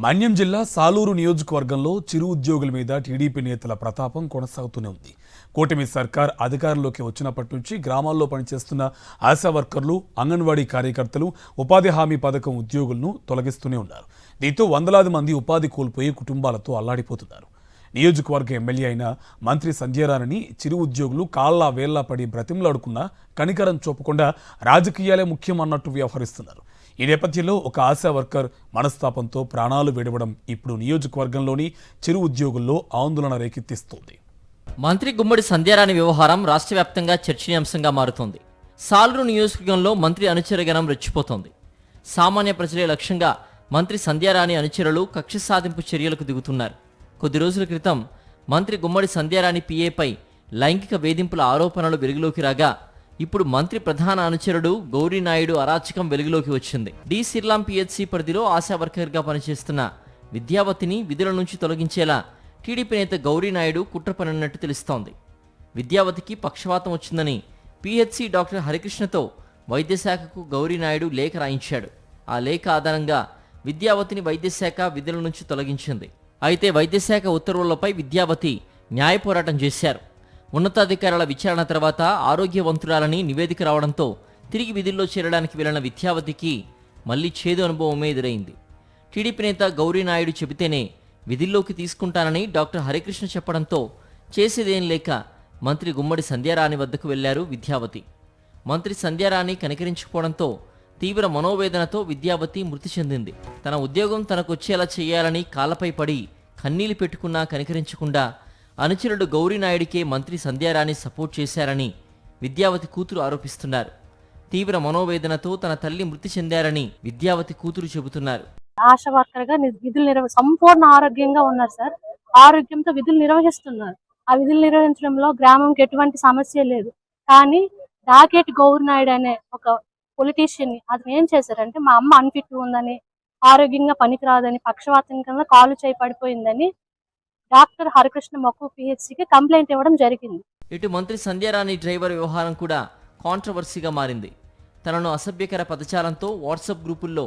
మన్యం జిల్లా సాలూరు నియోజకవర్గంలో చిరు ఉద్యోగుల మీద టీడీపీ నేతల ప్రతాపం కొనసాగుతూనే ఉంది. కూటమి సర్కార్ అధికారంలోకి వచ్చినప్పటి నుంచి గ్రామాల్లో పనిచేస్తున్న ఆశా వర్కర్లు, అంగన్వాడీ కార్యకర్తలు, ఉపాధి హామీ పథకం ఉద్యోగులను తొలగిస్తూనే ఉన్నారు. దీంతో వందలాది మంది ఉపాధి కోల్పోయి కుటుంబాలతో అల్లాడిపోతున్నారు. నియోజకవర్గ ఎమ్మెల్యే అయిన మంత్రి సంధ్యారాణిని చిరు ఉద్యోగులు కాళ్లా వేళ్లా పడి బ్రతిమలాడుకున్నా కనికరం చూపకుండా రాజకీయాలే ముఖ్యం అన్నట్టు వ్యవహరిస్తున్నారు. ఈ నేపథ్యంలో ఒక ఆశా వర్కర్ మనస్తాపంతో ప్రాణాలు విడవడం ఇప్పుడు నియోజకవర్గంలోని చిరు ఉద్యోగుల్లో ఆందోళన రేకెత్తిస్తోంది. మంత్రి గుమ్మడి సంధ్యారాణి వ్యవహారం రాష్ట్ర వ్యాప్తంగా చర్చనీయాంశంగా మారుతోంది. సాలూరు నియోజకవర్గంలో మంత్రి అనుచరగణం రెచ్చిపోతోంది. సామాన్య ప్రజలే లక్ష్యంగా మంత్రి సంధ్యారాణి అనుచరులు కక్ష సాధింపు చర్యలకు దిగుతున్నారు. కొద్ది రోజుల క్రితం మంత్రి గుమ్మడి సంధ్యారాణి పిఏపై లైంగిక వేధింపుల ఆరోపణలు వెలుగులోకి రాగా ఇప్పుడు మంత్రి ప్రధాన అనుచరుడు గౌరీనాయుడు అరాచకం వెలుగులోకి వచ్చింది. డి సిర్లాం పిహెచ్సి పరిధిలో ఆశా వర్కర్గా పనిచేస్తున్న విద్యావతిని విధుల నుంచి తొలగించేలా టీడీపీ నేత గౌరీనాయుడు కుట్ర పన్నినట్టు తెలుస్తోంది. విద్యావతికి పక్షవాతం వచ్చిందని పిహెచ్సి డాక్టర్ హరికృష్ణతో వైద్యశాఖకు గౌరీనాయుడు లేఖ రాయించాడు. ఆ లేఖ ఆధారంగా విద్యావతిని వైద్యశాఖ విధుల నుంచి తొలగించింది. అయితే వైద్యశాఖ ఉత్తర్వులపై విద్యావతి న్యాయ పోరాటం చేశారు. ఉన్నతాధికారుల విచారణ తర్వాత ఆరోగ్యవంతురాలని నివేదిక రావడంతో తిరిగి విధుల్లో చేరడానికి వెళ్లిన విద్యావతికి మళ్లీ చేదు అనుభవమే ఎదురైంది. టీడీపీ నేత గౌరీనాయుడు చెబితేనే విధుల్లోకి తీసుకుంటానని డాక్టర్ హరికృష్ణ చెప్పడంతో చేసేదేం లేక మంత్రి గుమ్మడి సంధ్యారాణి వద్దకు వెళ్లారు విద్యావతి. మంత్రి సంధ్యారాణి కనికరించుకోవడంతో తీవ్ర మనోవేదనతో విద్యావతి మృతి చెందింది. తన ఉద్యోగం తనకొచ్చేలా చేయాలని కాళ్లపై పడి కన్నీళ్లు పెట్టుకున్నా కనికరించకుండా అనుచరుడు గౌరీనాయుడికే మంత్రి సంధ్యారాణి సపోర్ట్ చేశారని విద్యావతి కూతురు ఆరోపిస్తున్నారు. తీవ్ర మనోవేదనతో తన తల్లి మృతి చెందారని విద్యావతి కూతురు చెబుతున్నారు. ఆశా వర్కర్ గా విధులు సంపూర్ణ ఆరోగ్యంగా ఉన్నారు సార్. ఆరోగ్యంతో విధులు నిర్వహిస్తున్నారు. ఆ విధులు నిర్వహించడంలో గ్రామంకి ఎటువంటి సమస్య లేదు. కానీ రాకేట్ గౌరీనాయుడు అనే ఒక పొలిటీషియన్ అతను ఏం చేశారంటే, మా అమ్మ అన్ఫిట్ ఉందని, ఆరోగ్యంగా పనికిరాదని, పక్షవాతం కింద కాలు చేయి పడిపోయిందని డాక్టర్ హరికృష్ణ మక్కు పిహెచ్సికి కంప్లైంట్ ఇవ్వడం జరిగింది. ఇటు మంత్రి సంధ్యారాణి డ్రైవర్ వ్యవహారం కూడా కాంట్రవర్సీగా మారింది. తనను అసభ్యకర పదజాలంతో వాట్సాప్ గ్రూపుల్లో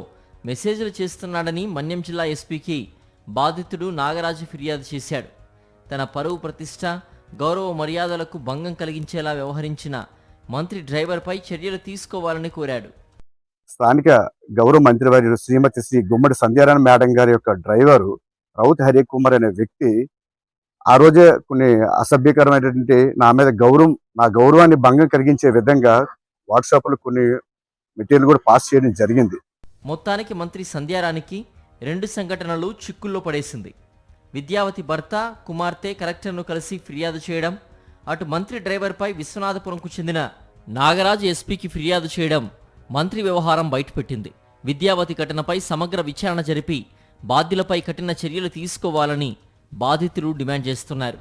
మెసేజ్లు చేస్తున్నాడని మన్యం జిల్లా ఎస్పీకి బాధితుడు నాగరాజు ఫిర్యాదు చేశాడు. తన పరువు ప్రతిష్ట, గౌరవ మర్యాదలకు భంగం కలిగించేలా వ్యవహరించిన మంత్రి డ్రైవర్పై చర్యలు తీసుకోవాలని కోరాడు. స్థానిక గౌరవ మంత్రివర్యుడు శ్రీమతి శ్రీ గుమ్మడి సంధ్యారాణి మేడం గారి యొక్క డ్రైవరు రౌత్ హరికుమార్ అనే వ్యక్తి ఆ రోజే కొన్ని అసభ్యకరమైనటువంటి నా గౌరవాన్ని భంగం కలిగించే విధంగా వాట్సాప్లో కొన్ని మెటీరియల్ కూడా పాస్ చేయడం జరిగింది. మొత్తానికి మంత్రి సంధ్యారాణికి 2 సంఘటనలు చిక్కుల్లో పడేసింది. విద్యావతి భర్త, కుమార్తె కలెక్టర్ను కలిసి ఫిర్యాదు చేయడం, అటు మంత్రి డ్రైవర్పై విశ్వనాథపురంకు చెందిన నాగరాజు ఎస్పీకి ఫిర్యాదు చేయడం మంత్రి వ్యవహారం బయటపెట్టింది. విద్యావతి ఘటనపై సమగ్ర విచారణ జరిపి బాధ్యులపై కఠిన చర్యలు తీసుకోవాలని బాధితులు డిమాండ్ చేస్తున్నారు.